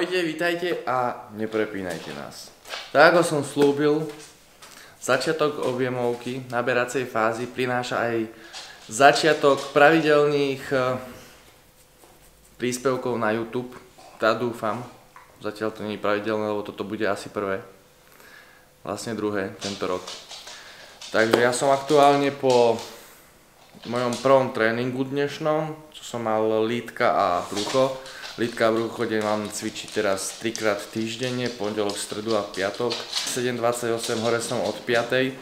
Ahojte, vítajte a neprepínajte nás. Tak ako som slúbil, začiatok objemovky naberacej fázy prináša aj začiatok pravidelných príspevkov na YouTube. Tá dúfam, zatiaľ to nie je pravidelné, lebo toto bude asi prvé. Vlastne druhé tento rok. Takže ja som aktuálne po mojom prvom tréningu dnešnom, čo som mal lítka a brucho. Lítka a brucho mám cvičiť teraz 3-krát týždenne, pondelok, stredu a piatok. 7:28, hore som od 5:00.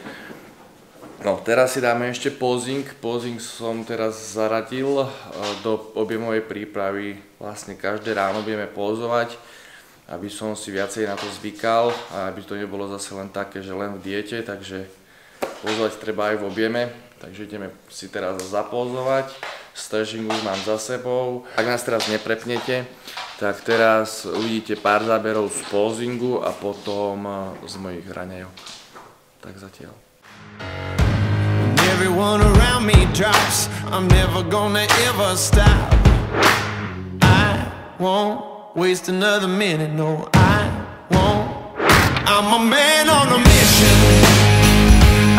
No, teraz si dáme ešte posing. Posing som teraz zaradil do objemovej prípravy. Vlastne každé ráno budeme pózovať, aby som si viacej na to zvykal a aby to nebolo zase len také, že len v diete, takže pózovať treba aj v objeme. Takže ideme si teraz zapózovať. Stretching už mám za sebou. Ak nás teraz neprepnete, tak teraz uvidíte pár záberov z pozingu a potom z mojich raňajok. Tak zatiaľ. Everyone around me drops. I'm never gonna ever stop. I won't waste another minute. No, I won't. I'm a man on a mission.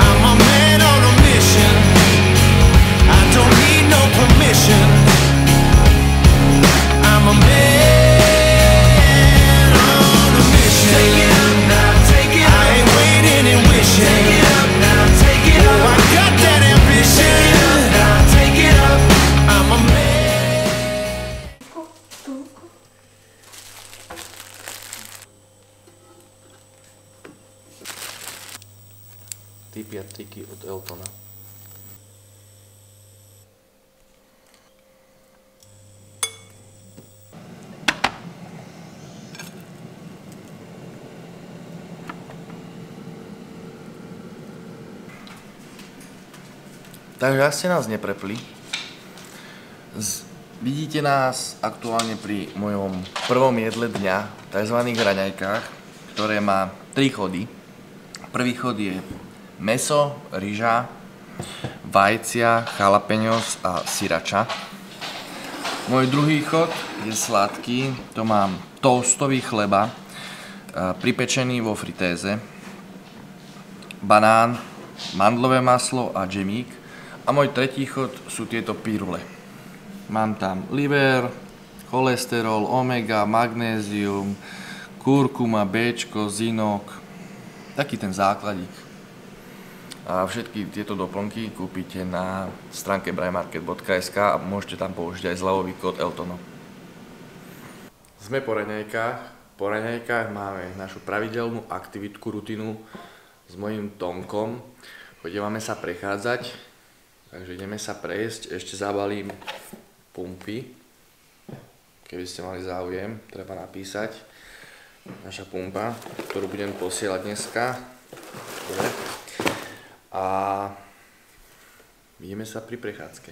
I'm a man on a mission. I don't need no permission. I'm a man on a mission. Take it up now, take it up. I ain't waiting and wishing. Take it up now, take it up. Oh, I got that ambition. Take it up now, take it up. I'm a man. Tipy a triky od Eltona. Takže ak ste nás neprepli, vidíte nás aktuálne pri mojom prvom jedle dňa, tzv. Raňajkách, ktoré má 3 chody. Prvý chod je mäso, ryža, vajcia, jalapeňos a sriracha. Môj druhý chod je sladký, to mám toastový chleba, pripečený vo fritéze, banán, mandlové maslo a džemík. A môj tretí chod sú tieto pirule. Mám tam liver, cholesterol, omega, magnézium, kurkuma, béčko, zinok. Taký ten základík. A všetky tieto doplnky kúpite na stránke brainmarket.sk a môžete tam použiť aj zľavový kód Eltono. Sme po raňajkách. Po raňajkách máme našu pravidelnú aktivitku, rutinu s mojím Tomkom. Chodívame sa prechádzať. Takže ideme sa prejsť, ešte zabalím pumpy, keby ste mali záujem, treba napísať. Naša pumpa, ktorú budem posielať dneska. A ideme sa pri prechádzke.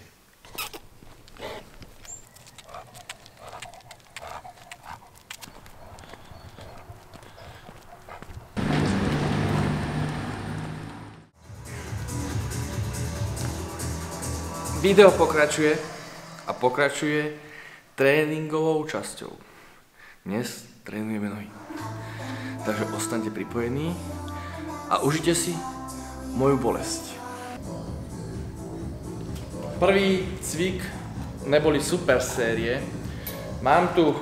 Video pokračuje a pokračuje tréningovou časťou. Dnes trénujeme nohy. Takže ostaňte pripojení a užite si moju bolesť. Prvý cvik neboli super série. Mám tu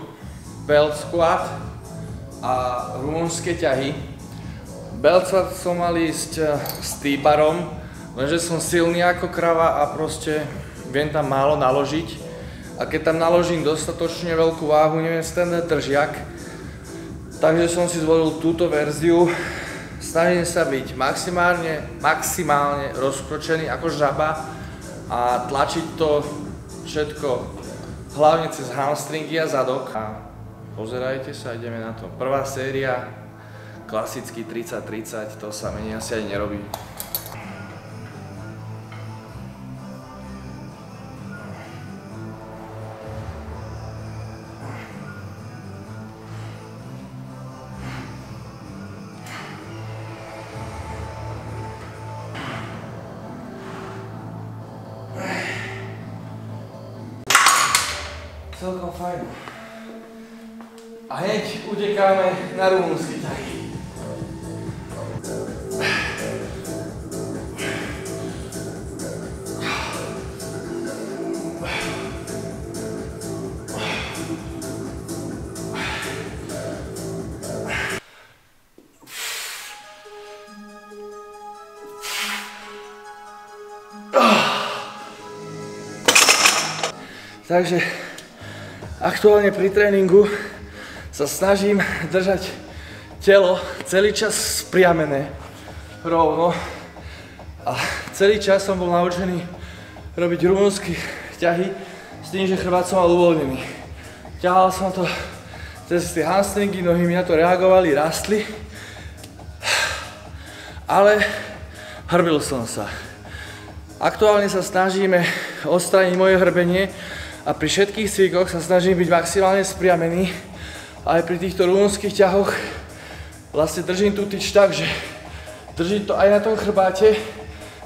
belt squat a rumunské ťahy. Belt squat som mal ísť s T-barom, lenže som silný ako krava a proste viem tam málo naložiť. A keď tam naložím dostatočne veľkú váhu, neviem si ten držiak. Takže som si zvolil túto verziu. Snažím sa byť maximálne rozkročený ako žaba a tlačiť to všetko hlavne cez hamstringy a zadok. A pozerajte sa, ideme na to. Prvá séria, klasický 30-30, to sa menej asi ani nerobí. Celkom fajn. A hneď utekáme na rumunský ťahy. Takže aktuálne pri tréningu sa snažím držať telo celý čas spriamené, rovno. A celý čas som bol naučený robiť rumunské ťahy s tým, že chrbát som mal uvoľnený. Ťahal som to cez tie hamstringy, nohy mi na to reagovali, rastli. Ale hrbil som sa. Aktuálne sa snažíme odstrániť moje hrbenie a pri všetkých cvikoch sa snažím byť maximálne spriamený. Ale pri týchto rumunských ťahoch vlastne držím tú tyč tak, že držím to aj na tom chrbáte.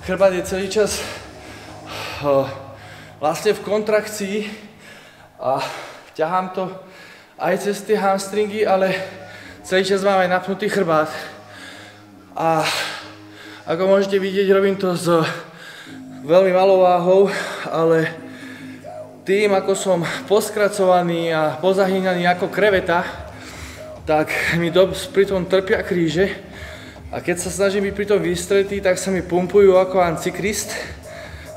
Chrbát je celý čas vlastne v kontrakcii a ťahám to aj cez tie hamstringy, ale celý čas mám aj napnutý chrbát. A ako môžete vidieť, robím to s veľmi malou váhou, ale tým, ako som poskracovaný a pozahýňaný ako kreveta, tak mi pri tom trpia kríže. A keď sa snažím byť pri tom vystretý, tak sa mi pumpujú ako Antikrist.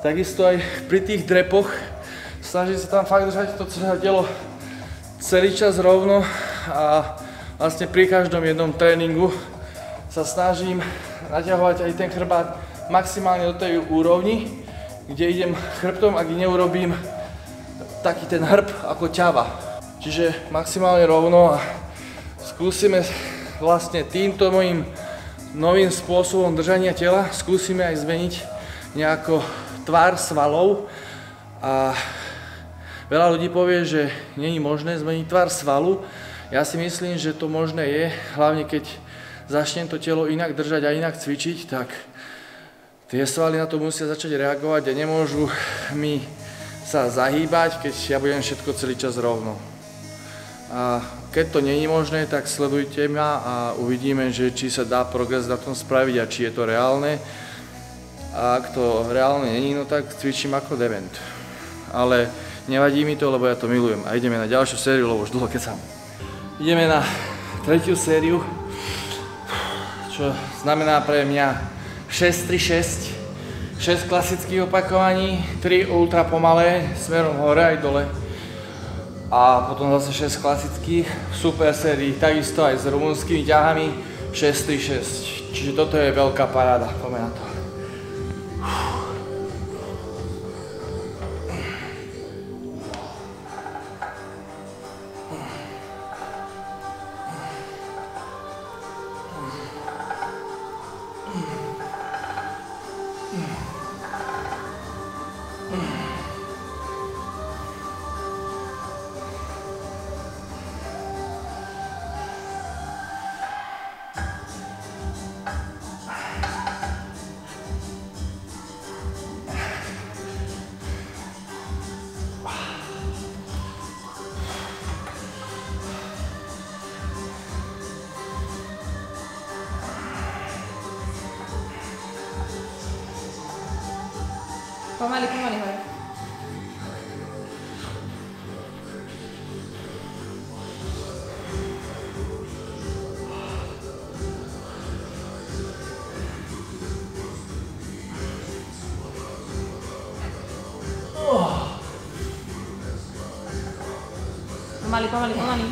Takisto aj pri tých drepoch. Snažím sa tam fakt držať to celé telo celý čas rovno a vlastne pri každom jednom tréningu sa snažím naťahovať aj ten chrbát maximálne do tej úrovni, kde idem chrbtom, ak neurobím taký ten hrb ako ťava. Čiže maximálne rovno a skúsime vlastne týmto mojím novým spôsobom držania tela, skúsime aj zmeniť nejako tvár svalov. A veľa ľudí povie, že nie je možné zmeniť tvár svalu. Ja si myslím, že to možné je, hlavne keď začnem to telo inak držať a inak cvičiť, tak tie svaly na to musia začať reagovať a nemôžu mi sa zahýbať, keď ja budem všetko celý čas rovno. A keď to nie je možné, tak sledujte ma a uvidíme, že či sa dá progres na tom spraviť a či je to reálne. A ak to reálne nie je, no tak cvičím ako dement. Ale nevadí mi to, lebo ja to milujem. A ideme na ďalšiu sériu, lebo už dlho kecam. Ideme na tretiu sériu, čo znamená pre mňa 6-3-6. 6 klasických opakovaní, 3 ultra pomalé, smerom hore aj dole. A potom zase 6 klasických super sérií, takisto aj s rumunskými ťahami 6-3-6. Čiže toto je veľká paráda, poďme na to. Pomaly, pomaly hore. Pomaly, pomaly, pomaly.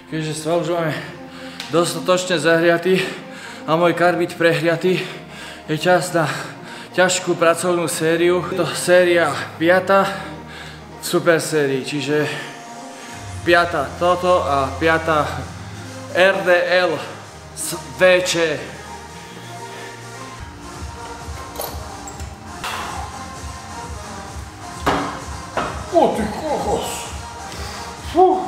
Keďže sval už máme dostatočne zahriatý a môj karbíd prehriatý, je čas na ťažkú pracovnú sériu. To séria 5. super sérii, čiže 5. toto a 5. RDL VČ. O ty kokos. Fú.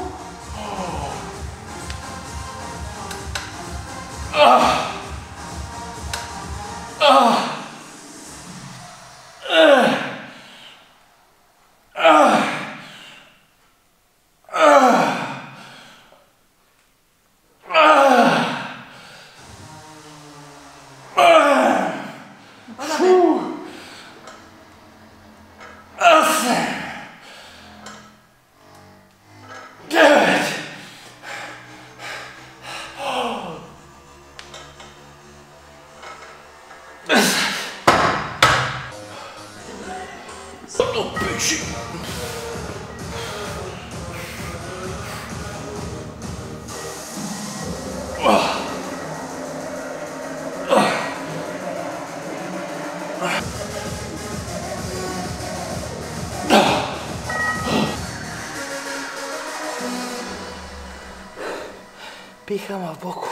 Pícha ma v boku.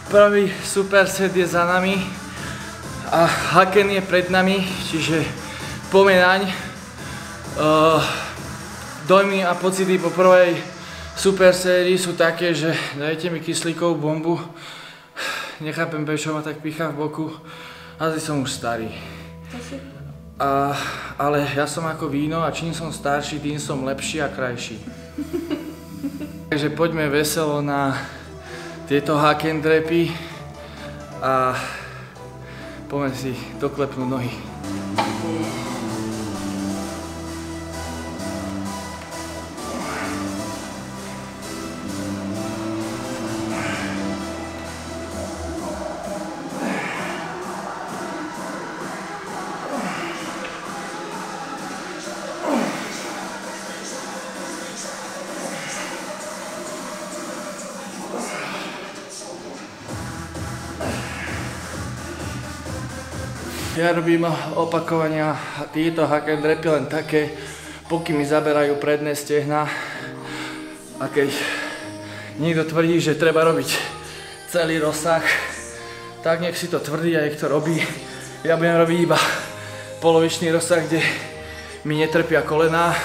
Prvý superset je za nami a Haken je pred nami, čiže poďme naň. Dojmy a pocity po prvej super sérii sú také, že dajte mi kyslíkovú bombu. Nechápem, prečo ma tak pícha v boku. Asi som už starý. Ale ja som ako víno a čím som starší, tým som lepší a krajší. Takže poďme veselo na tieto Haken drepy a poďme si doklepnúť nohy. Ja robím opakovania týchto Haken drepy len také, pokým mi zaberajú predné stehná. A keď niekto tvrdí, že treba robiť celý rozsah, tak nech si to tvrdí a nech to robí. Ja budem robiť iba polovičný rozsah, kde mi netrpia kolená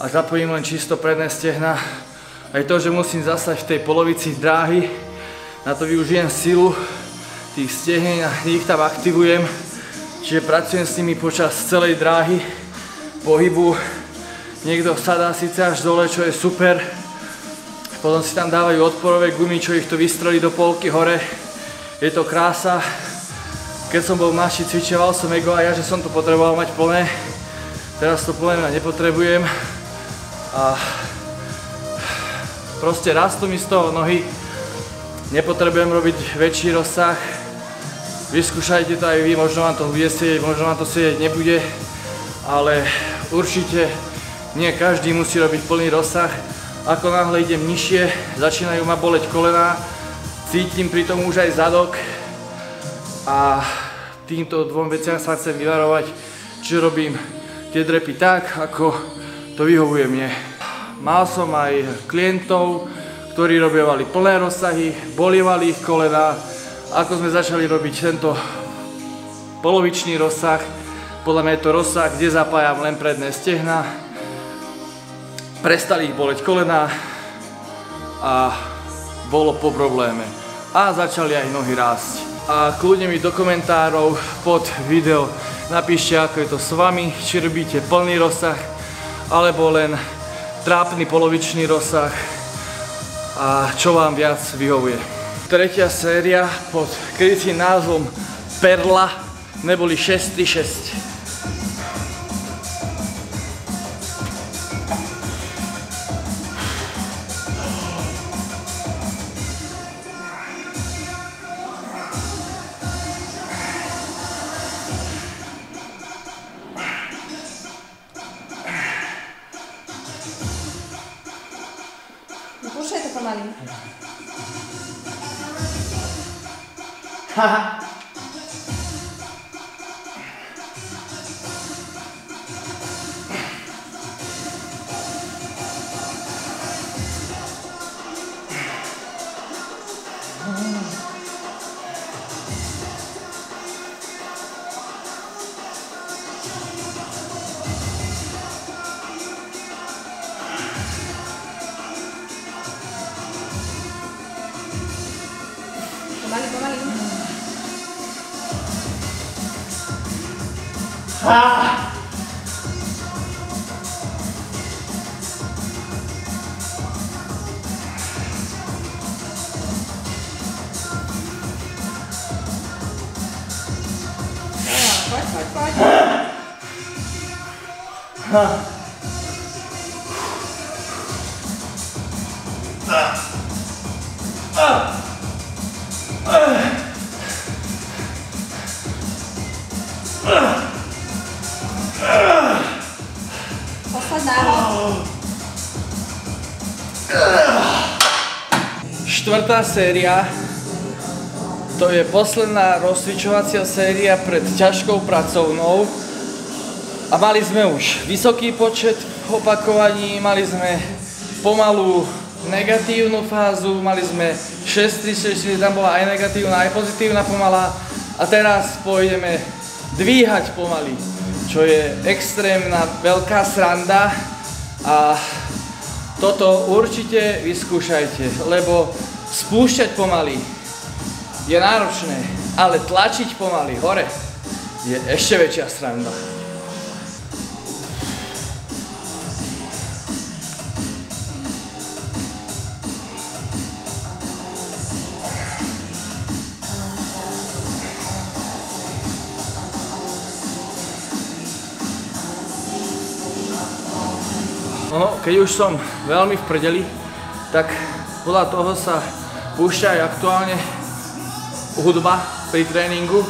a zapojím len čisto predné stehná. Aj to, že musím zasať v tej polovici dráhy, na to využijem silu tých stehien a ich tam aktivujem. Čiže pracujem s nimi počas celej dráhy pohybu. Niekto sadá síce až dole, čo je super. Potom si tam dávajú odporové gumy, čo ich to vystrelí do polky hore. Je to krása. Keď som bol mladší, cvičoval som ego a ja, že som to potreboval mať plné. Teraz to plné nepotrebujem. A proste rastú mi z toho nohy. Nepotrebujem robiť väčší rozsah. Vyskúšajte to aj vy, možno vám to bude sedieť, možno vám to sedieť nebude, ale určite nie každý musí robiť plný rozsah. Ako náhle idem nižšie, začínajú ma boleť kolená, cítim pri tom už aj zadok a týmto dvom veciam sa chcem vyvarovať, čiže robím tie drepy tak, ako to vyhovuje mne. Mal som aj klientov, ktorí robievali plné rozsahy, bolievali ich kolená. Ako sme začali robiť tento polovičný rozsah, podľa mňa je to rozsah, kde zapájam len predné stehná. Prestali ich boleť kolená a bolo po probléme. A začali aj nohy rásť. A kľudne mi do komentárov pod video napíšte, ako je to s vami, či robíte plný rozsah, alebo len trápny polovičný rozsah a čo vám viac vyhovuje. Tretia séria pod krytým názvom Perla, neboli 6-6. Púšťaj to pomaly. Haha. Poď. Posledná. Štvrtá séria. To je posledná rozcvičovacia séria pred ťažkou pracovnou. A mali sme už vysoký počet opakovaní, mali sme pomalú negatívnu fázu, mali sme 6-3-6, tam bola aj negatívna, aj pozitívna pomalá. A teraz pôjdeme dvíhať pomaly, čo je extrémna veľká sranda. A toto určite vyskúšajte, lebo spúšťať pomaly je náročné, ale tlačiť pomaly hore je ešte väčšia sranda. No, keď už som veľmi v prdeli, tak podľa toho sa púšťa aj aktuálne hudba pri tréningu.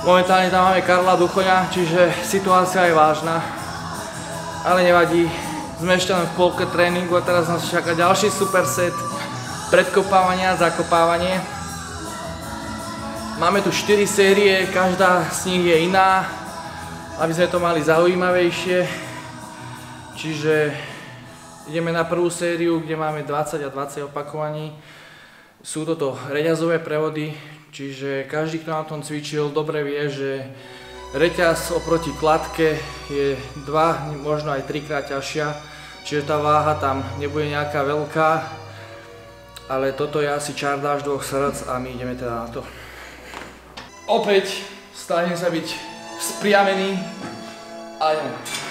Momentálne tam máme Karla Duchoňa, čiže situácia je vážna, ale nevadí. Sme ešte len v polke tréningu a teraz nás čaká ďalší superset, predkopávania a zakopávanie. Máme tu 4 série, každá z nich je iná, aby sme to mali zaujímavejšie. Čiže ideme na prvú sériu, kde máme 20 a 20 opakovaní. Sú toto reťazové prevody, čiže každý, kto na tom cvičil, dobre vie, že reťaz oproti kladke je 2, možno aj 3 krát ťažšia, čiže tá váha tam nebude nejaká veľká, ale toto je asi čardáž 2 srdc a my ideme teda na to. Opäť stáhnem sa byť spriamený a ideme.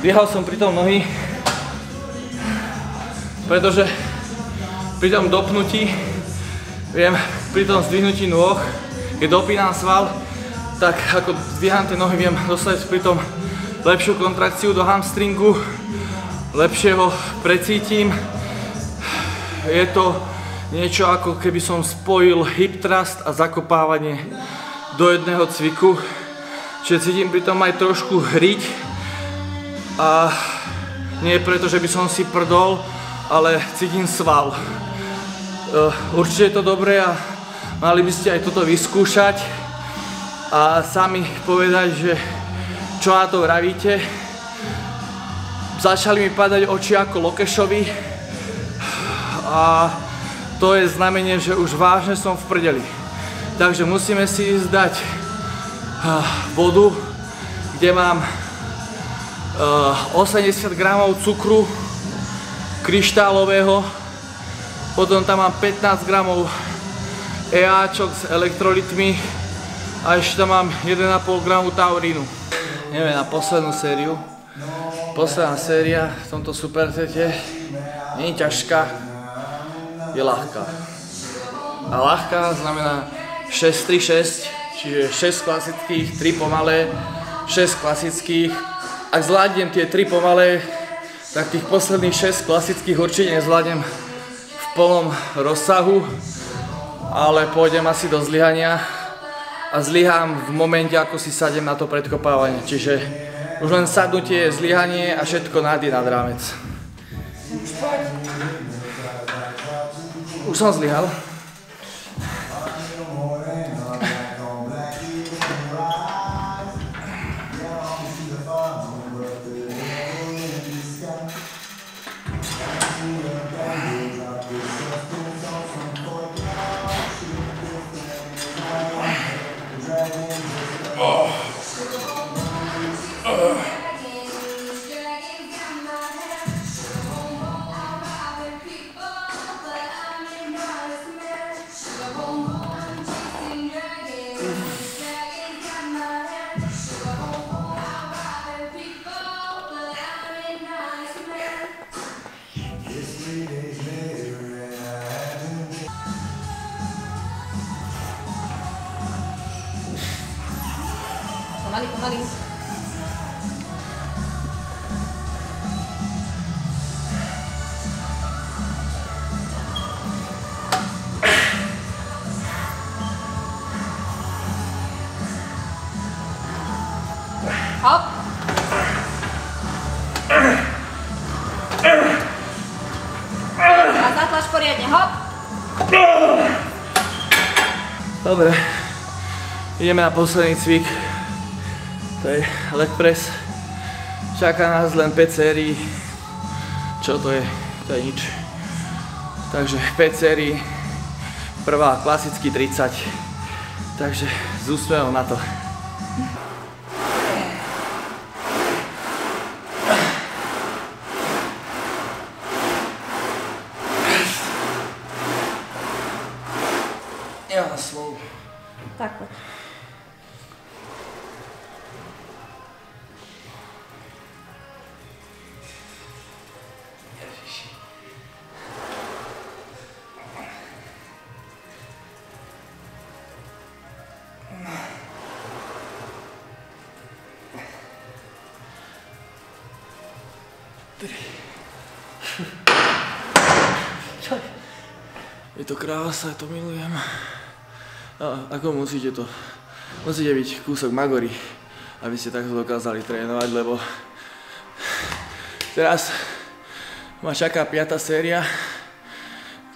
Dvíhal som pri tom nohy, pretože pri tom dopnutí viem, pri tom zdvihnutí nôh, keď dopínam sval, tak ako zdvíham tie nohy, viem dostať pri tom lepšiu kontrakciu do hamstringu, lepšie ho precítim. Je to niečo ako keby som spojil hip thrust a zakopávanie do jedného cviku, čiže cítim pri tom aj trošku hriť. A nie preto, že by som si prdol, ale cítim sval. Určite je to dobré a mali by ste aj toto vyskúšať a sami povedať, že čo na to vravíte. Začali mi padať oči ako Lokešovi a to je znamenie, že už vážne som v prdeli. Takže musíme si ísť dať vodu, kde mám 80 gramov cukru kryštálového, potom tam mám 15 gramov EAčok s elektrolitmi a ešte tam mám 1,5 gramu taurínu. Ideme na poslednú sériu. Posledná séria v tomto supersete nie je ťažká, je ľahká. A ľahká znamená 6-3-6, čiže 6 klasických, 3 pomalé, 6 klasických. Ak zvládnem tie 3 pomalé, tak tých posledných 6 klasických určite nezvládnem v plnom rozsahu, ale pôjdem asi do zlyhania a zlyhám v momente, ako si sadem na to predkopávanie. Čiže už len sadnutie je zlyhanie a všetko nad rámec. Už som zlyhal. Pomaly, pomaly. Hop. A zatlač poriadne, hop. Dobre, ideme na posledný cvik. To je leg press. Čaká nás len 5 sérií. Čo to je? To je nič. Takže 5 sérií. Prvá klasicky 30. Takže s úsmevom na to. Ja slovo. Tak poď. Je to krása, ja to milujem. A ako musíte byť kúsok magory, aby ste takto dokázali trénovať, lebo teraz ma čaká 5. séria,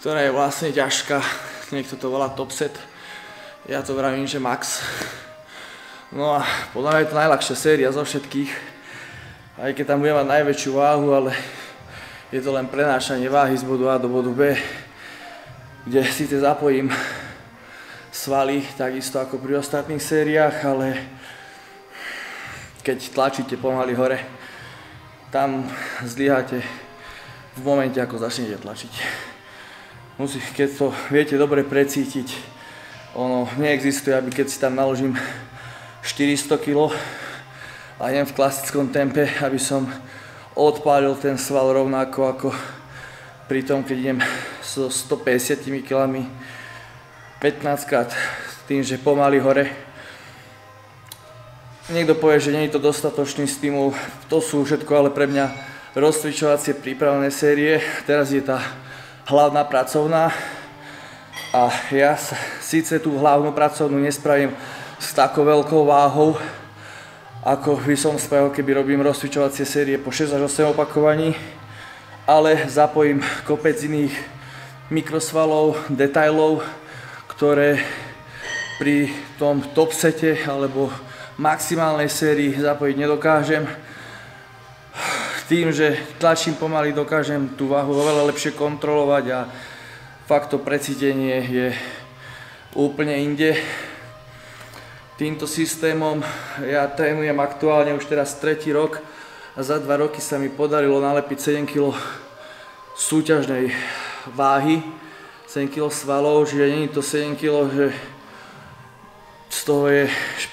ktorá je vlastne ťažká. Niekto to volá top set, ja to vravím, že max. No a podľa mňa je to najľahšia séria zo všetkých, aj keď tam budem mať najväčšiu váhu, ale je to len prenášanie váhy z bodu A do bodu B, kde síce zapojím svaly, takisto ako pri ostatných sériách, ale keď tlačíte pomaly hore, tam zlyháte v momente, ako začnete tlačiť. Keď to viete dobre precítiť, ono neexistuje, aby keď si tam naložím 400 kg a idem v klasickom tempe, aby som odpálil ten sval rovnako ako pri tom, keď idem so 150 kg 15 krát tým, že pomaly hore. Niekto povie, že nie je to dostatočný stimul, to sú všetko ale pre mňa rozcvičovacie prípravné série. Teraz je tá hlavná pracovná a ja síce tú hlavnú pracovnú nespravím s takou veľkou váhou, ako by som spravil, keby robím rozcvičovacie série po 6 až 8 opakovaní, ale zapojím kopec iných mikrosvalov, detailov, ktoré pri tom top sete alebo maximálnej sérii zapojiť nedokážem. Tým, že tlačím pomaly, dokážem tú váhu oveľa lepšie kontrolovať a fakt to precítenie je úplne inde. Týmto systémom ja trénujem aktuálne už teraz 3. rok a za 2 roky sa mi podarilo nalepiť 7 kg súťažnej váhy, 7 kg svalov, čiže nie je to 7 kg, že z toho je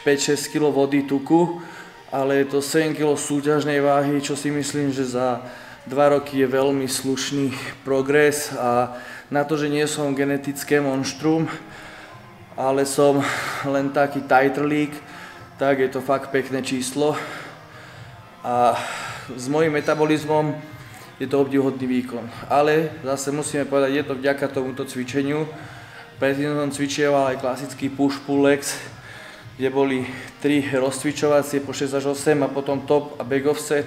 5-6 kg vody, tuku, ale je to 7 kg súťažnej váhy, čo si myslím, že za 2 roky je veľmi slušný progres a na to, že nie som genetické monštrum, ale som len taký tajtrlík, tak je to fakt pekné číslo a s mojím metabolizmom je to obdivuhodný výkon. Ale zase musíme povedať, je to vďaka tomuto cvičeniu. Predtým som cvičieval aj klasický push-pull legs, kde boli 3 rozcvičovacie po 6 až 8 a potom top a back offset.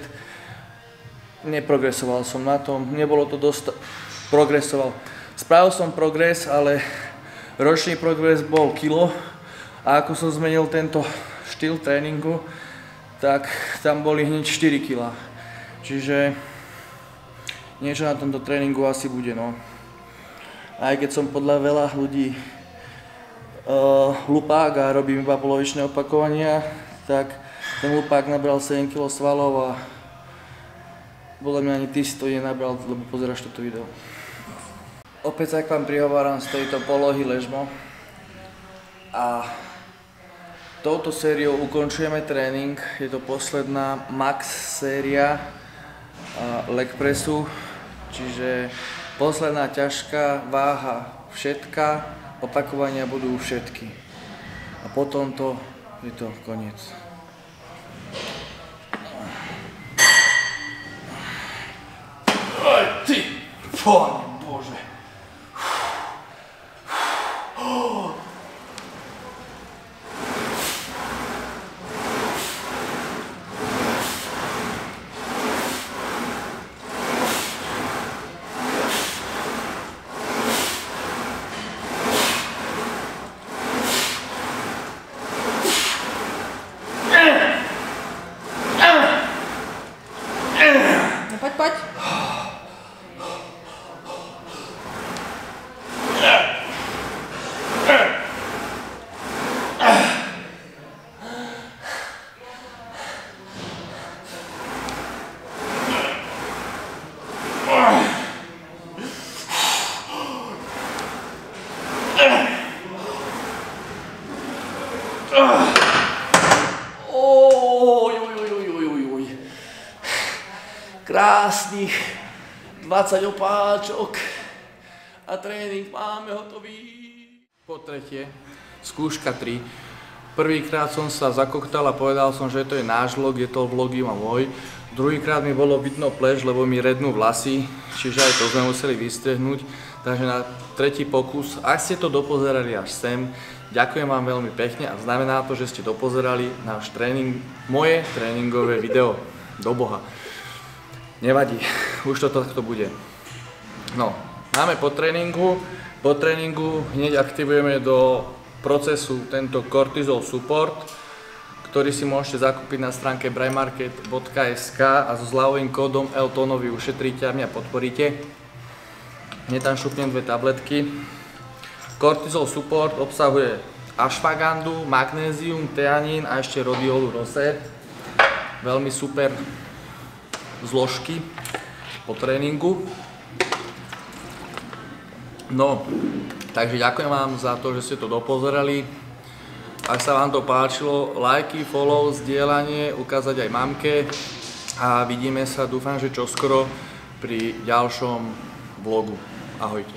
Neprogresoval som na tom, nebolo to dosť. Progresoval. Spravil som progres, ale ročný progres bol kilo a ako som zmenil tento štýl tréningu, tak tam boli hneď 4 kg. Čiže niečo na tomto tréningu asi bude, no. Aj keď som podľa veľa ľudí hlupák a robím iba polovičné opakovania, tak ten hlupák nabral 7 kg svalov a podľa mňa ani ty si to nenabral, lebo pozeráš toto video. Opäť sa k vám prihováram z tejto polohy ležmo a touto sériou ukončujeme tréning. Je to posledná max séria leg pressu, čiže posledná ťažká váha všetka, opakovania budú všetky. A potom to je to koniec. Pane Bože. No poď, poď. Krásnych 20 opáčok a tréning máme hotový. Po tretie, skúška 3. Prvýkrát som sa zakoktal a povedal som, že to je náš vlog, je to vlog iba môj. Druhýkrát mi bolo vidno pleš, lebo mi rednú vlasy, čiže aj to sme museli vystrehnúť. Takže na tretí pokus, ak ste to dopozerali až sem, ďakujem vám veľmi pekne a znamená to, že ste dopozerali náš tréning, moje tréningové video. Do Boha. Nevadí, už to takto bude. No, máme po tréningu hneď aktivujeme do procesu tento Cortisol Support, ktorý si môžete zakúpiť na stránke brainmarket.sk a so zľavovým kódom ELTONO vy ušetríte a mňa podporíte. Hneď tam šupnem 2 tabletky. Cortisol Support obsahuje ashwagandu, magnézium, teanín a ešte rhodiolu rosé. Veľmi super zložky po tréningu. No, takže ďakujem vám za to, že ste to dopozerali. Ak sa vám to páčilo, lajky, follow, zdieľanie, ukázať aj mamke a vidíme sa, dúfam, že čoskoro pri ďalšom vlogu. Ahojte.